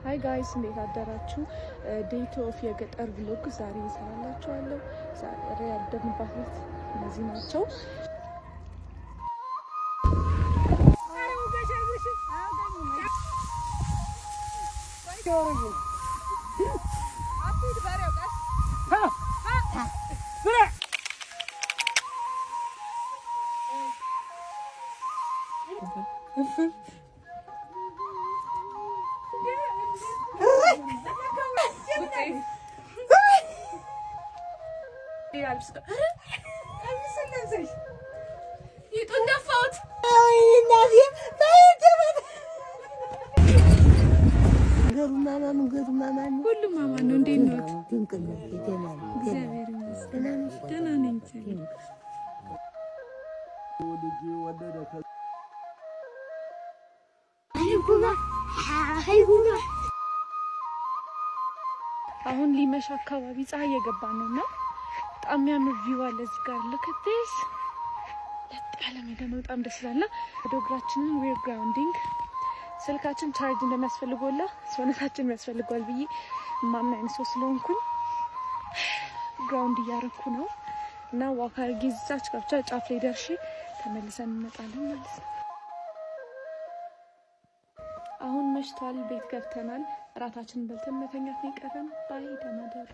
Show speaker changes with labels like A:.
A: ሃይ ጋይስ እንዴት አደራችሁ? ዴይ ኦፍ የገጠር ብሎግ ዛሬ እሰራላችኋለሁ። ዛሬ ያደግንባት ቤት እነዚህ ናቸው። ሁሉም ማማ ነው። እንዴት ነው? እግዚአብሔር ይመስገን ደህና ነኝ። አሁን ሊመሽ አካባቢ ፀሐይ እየገባ ነውና በጣም የሚያምር ቪው አለ እዚህ ጋር ለከቴስ ለጣለ ሜዳ ነው። በጣም ደስ ይላል። ወደ እግራችንን ዌር ግራውንዲንግ ስልካችን ቻርጅ እንደሚያስፈልገውላ ሰውነታችን የሚያስፈልገዋል ብዬ ማምን አይነት ሰው ስለሆንኩኝ ግራውንድ እያረኩ ነው እና ዋካር ጊዜዛች ጋር ጫፍ ላይ ደርሼ ተመልሰን እንመጣለን ማለት ነው። አሁን መሽቷል። ቤት ገብተናል። እራታችንን በልተን መተኛት ነው የቀረን። ባይ ደህና ደሩ።